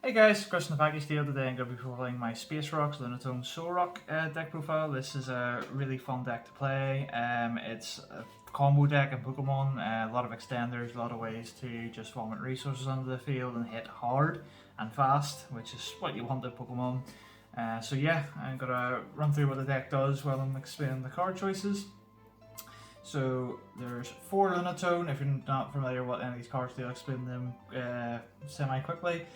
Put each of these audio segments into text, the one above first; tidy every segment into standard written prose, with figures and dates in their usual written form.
Hey guys, Chris in the package deal. Today I'm going to be profiling my Space Rocks Lunatone Solrock deck profile. This is a really fun deck to play. It's a combo deck in Pokemon, a lot of extenders, a lot of ways to just vomit resources onto the field and hit hard and fast, which is what you want in Pokemon. So yeah, I'm going to run through what the deck does while I'm explaining the card choices. So there's 4 Lunatone. If you're not familiar with any of these cards, I'll explain them semi-quickly.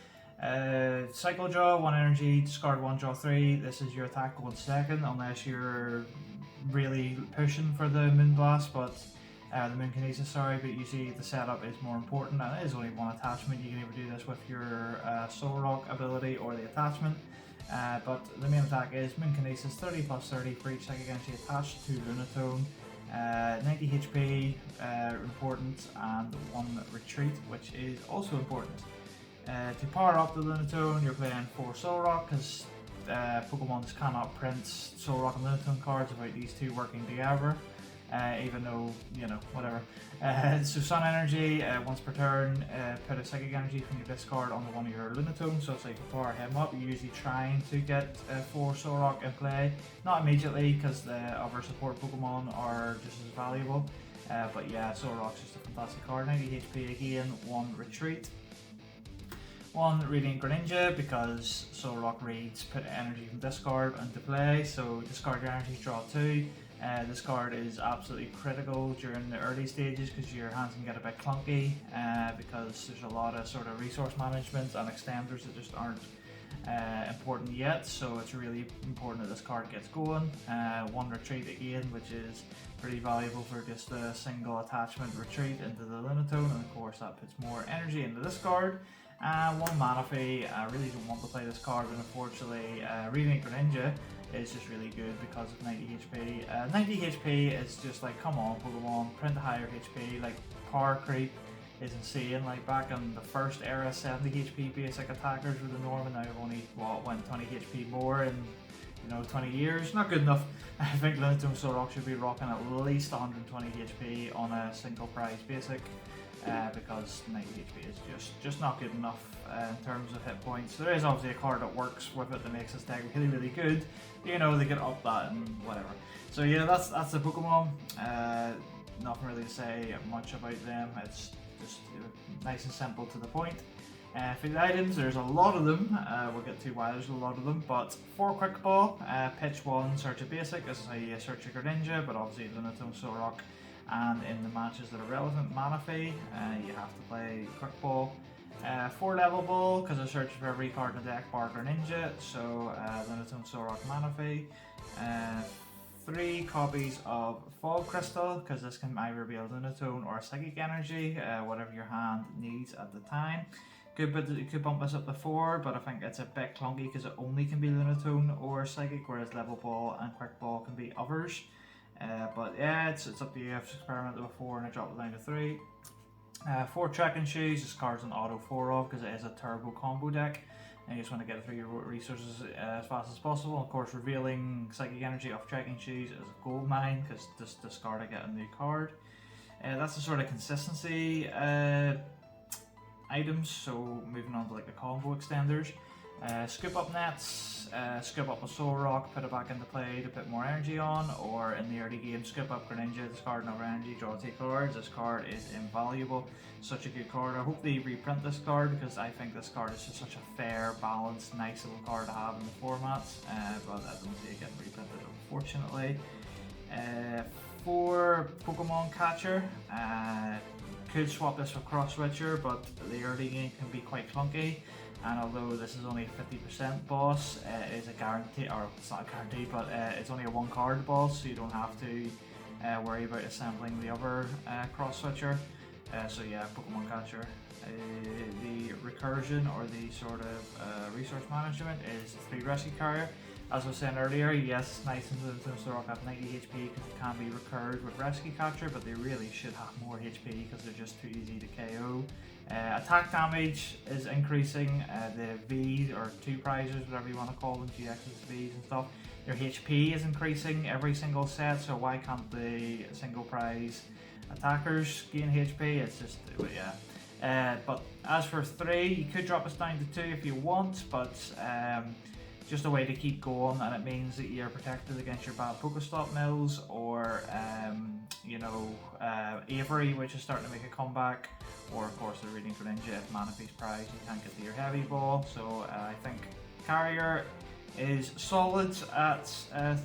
Cycle draw, 1 energy, discard 1, draw 3. This is your attack 1 second, unless you're really pushing for the Moonblast, but the Moonkinesis, sorry, but usually the setup is more important, and it is only 1 attachment. You can either do this with your Solrock ability or the attachment, but the main attack is Moonkinesis, 30 plus 30 for each psychic energy attached to Lunatone. 90 HP, important, and 1 retreat, which is also important. To power up the Lunatone, you're playing 4 Solrock, because Pokemon just cannot print Solrock and Lunatone cards without these two working together, even though, you know, whatever. So Sun Energy, once per turn, put a Psychic Energy from your discard onto one of your Lunatone, so it's like to power him up. You're usually trying to get 4 Solrock in play, not immediately, because the other support Pokemon are just as valuable, but yeah, Solrock's just a fantastic card. 90 HP again, 1 retreat. 1 Radiant Greninja, because Solrock reads put energy from discard into play, so discard your energy, draw 2. This card is absolutely critical during the early stages because your hands can get a bit clunky because there's a lot of sort of resource management and extenders that just aren't important yet, so it's really important that this card gets going. 1 retreat again, which is pretty valuable for just a single attachment retreat into the Lunatone, and of course that puts more energy into this card. 1 mana fee. I really don't want to play this card, but unfortunately Radiant Greninja is just really good because of 90 HP. 90 HP is just like, come on Pokemon, print a higher HP, like power creep is insane. Like back in the first era, 70 HP basic attackers were the norm, and now I've only went 20 HP more in 20 years. Not good enough. I think Lunatone Solrock should be rocking at least 120 HP on a single prize basic. Because 90 HP is just not good enough in terms of hit points. There is obviously a card that works with it that makes this deck really good. You know, they get up that and whatever. So yeah, that's the Pokemon. Nothing really to say much about them. It's just nice and simple to the point. For the items, there's a lot of them. We'll get to why there's a lot of them, but 4 Quick Ball, pitch 1, search a basic. This is how you search a Greninja, but obviously Lunatone Solrock. And in the matches that are relevant, mana fee, you have to play Quick Ball. 4 Level Ball, because I search for every card in the deck bar Greninja, so Lunatone Solrock mana fee. 3 copies of Fog Crystal, because this can either be a Lunatone or a Psychic Energy, whatever your hand needs at the time. Could bump this up to 4, but I think it's a bit clunky because it only can be Lunatone or Psychic, whereas Level Ball and Quick Ball can be others. But yeah, it's up to you. I've experimented before and I dropped it down to 3. 4 Trekking Shoes. This card's an auto 4 of because it is a turbo combo deck and you just want to get through your resources as fast as possible. Of course, revealing Psychic Energy off Trekking Shoes is a gold mine because just discard to get a new card. That's the sort of consistency items. So moving on to like the combo extenders. Scoop up nets, scoop up a Solrock, put it back into play to put more energy on, or in the early game, scoop up Greninja, discard another energy, draw 2 cards. This card is invaluable, such a good card. I hope they reprint this card because I think this card is just such a fair, balanced, nice little card to have in the formats, but I don't see it getting reprinted unfortunately. 4 Pokemon Catcher. Could swap this for Cross Switcher, but the early game can be quite clunky. And although this is only a 50% boss, it is a guarantee, or it's not a guarantee, but it's only a 1 card boss, so you don't have to worry about assembling the other Cross Switcher. So yeah, Pokemon Catcher. The recursion or the sort of resource management is 3 Rescue Carrier. As I was saying earlier, yes, it's nice and Lunatone Solrock have 90 HP because it can be recurred with Rescue Catcher, but they really should have more HP because they're just too easy to KO. Attack damage is increasing, the V's or 2 prizes, whatever you want to call them, GXs, V's and stuff. Your HP is increasing every single set, so why can't the single prize attackers gain HP? It's just, yeah. But as for 3, you could drop us down to 2 if you want, but just a way to keep going, and it means that you're protected against your bad Pokestop mills, or Avery, which is starting to make a comeback, or of course the Reading Greninja if Mana Piece prize you can't get to your heavy ball. So I think Carrier is solid at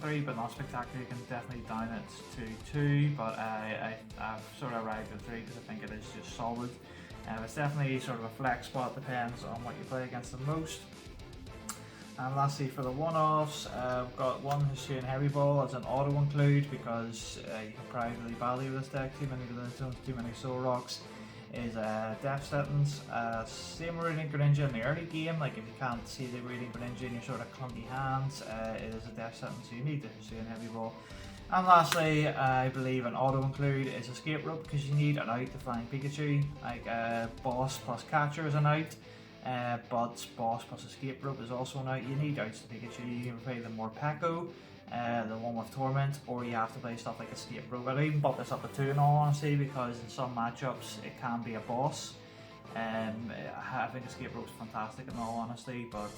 3, but not spectacular. You can definitely down it to 2, but I've sort of arrived at 3 because I think it is just solid. It's definitely sort of a flex spot, depends on what you play against the most. And lastly, for the one-offs, I've got one Hisuian Heavy Ball as an auto include, because you can probably really value this deck. Too many Lunatones, too many Solrocks is death sentence. Same with Reading Greninja in the early game, like if you can't see the Reading Greninja in your sort of clunky hands, it is a death sentence, so you need the Hisuian Heavy Ball. And lastly, I believe an auto include is Escape Rope, because you need an out to Flying Pikachu, like Boss plus Catcher is an out. But Boss plus Escape Rope is also an out. You need outs to Pikachu. You can play the Morpeko, the one with Torment, or you have to play stuff like Escape Rope. I'd even bump this up to 2 in all honesty, because in some matchups it can be a boss. I think Escape Rope's fantastic in all honesty, but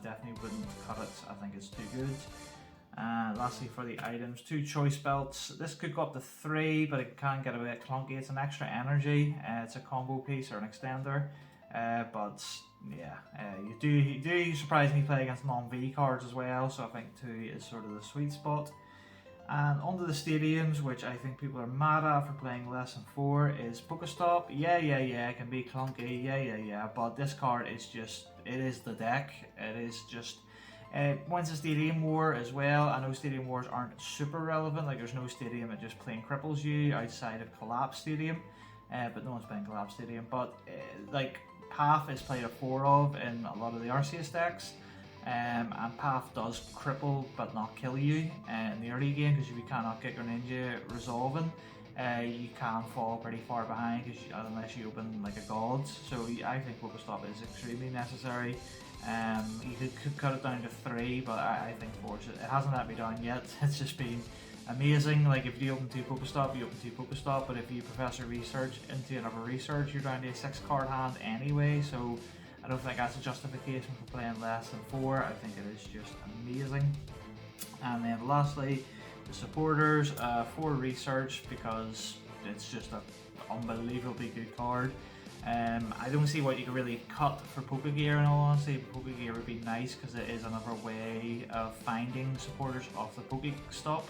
definitely wouldn't cut it. I think it's too good. Lastly, for the items, 2 choice belts. This could go up to 3, but it can get a bit clunky. It's an extra energy. It's a combo piece or an extender. But yeah, you do surprisingly play against non-V cards as well, so I think 2 is sort of the sweet spot. And onto the stadiums, which I think people are mad at for playing less than 4, is Pokestop. Yeah, it can be clunky, yeah, but this card is just, it is the deck. It is just, wins the Stadium War as well. I know Stadium Wars aren't super relevant, like there's no stadium that just plain cripples you outside of Collapse Stadium, but no one's playing Collapse Stadium. But like Path is played a 4 of in a lot of the Arceus decks, and Path does cripple but not kill you in the early game, because if you cannot get your ninja resolving, you can fall pretty far behind unless you open like a god. So I think Pokestop is extremely necessary. You could cut it down to 3, but I think 4, it hasn't let me down yet. It's just been amazing. Like if you open 2 Pokestop, you open 2 Pokestop, but if you Professor Research into another Research, you're down to a 6 card hand anyway, so I don't think that's a justification for playing less than 4. I think it is just amazing. And then lastly, the supporters, 4 Research, because it's just an unbelievably good card. I don't see what you could really cut for Pokegear in all honesty. Pokegear would be nice because it is another way of finding supporters off the Pokestop.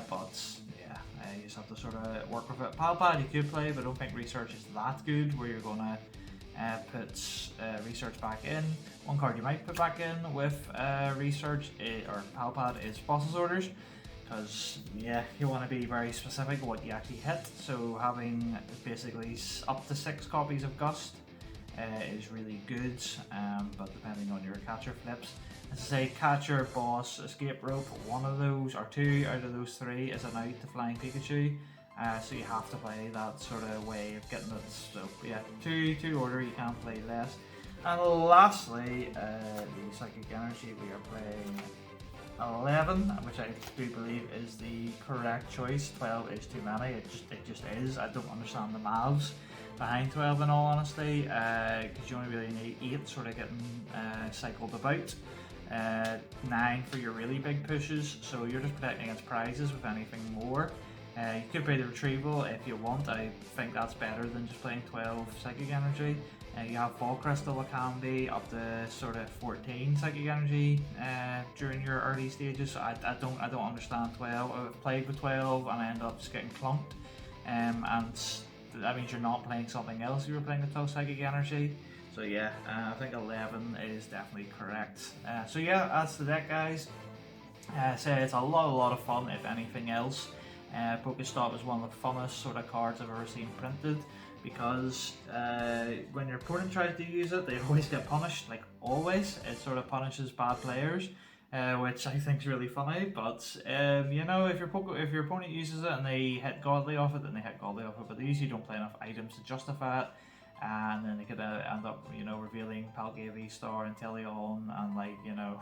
But yeah, you just have to sort of work with it. Palpad you could play, but I don't think Research is that good where you're going to put Research back in. One card you might put back in with Research or Palpad is Boss's Orders, because yeah, you want to be very specific what you actually hit. So having basically up to 6 copies of Gust is really good, but depending on your catcher flips. As I say, catcher, boss, escape rope, one of those or 2 out of those 3 is an out to Flying Pikachu. So you have to play that sort of way of getting it. So yeah, 2 order, you can't play less. And lastly, the Psychic Energy, we are playing 11, which I do believe is the correct choice. 12 is too many, it just is. I don't understand the maths behind 12 in all honesty, because you only really need 8 sort of getting cycled about. 9 for your really big pushes, so you're just protecting against prizes with anything more. You could play the Retrieval if you want. I think that's better than just playing 12 Psychic Energy. You have Fall Crystal that can be up to sort of 14 Psychic Energy during your early stages. So I don't understand 12. I've played with 12 and I end up just getting clunked, and that means you're not playing something else if you're playing the 12 Psychic Energy. So yeah, I think 11 is definitely correct. So yeah, that's the deck, guys. Say it's a lot of fun if anything else. Pokestop is one of the funnest sort of cards I've ever seen printed, because when your opponent tries to use it, they always get punished, like always. It sort of punishes bad players, which I think is really funny. But you know, if your opponent uses it and they hit Godly off it, then they hit Godly off it. But they usually don't play enough items to justify it, and then they could end up, you know, revealing Palkia V-Star and Teleon and like, you know,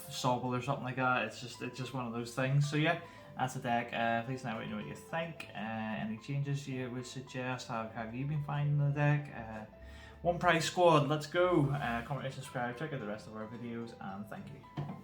Sobble or something like that. It's just one of those things. So yeah. That's the deck. Please let me know what you think. Any changes you would suggest? How have you been finding the deck? One Price Squad, let's go. Comment, rate, subscribe, check out the rest of our videos, and thank you.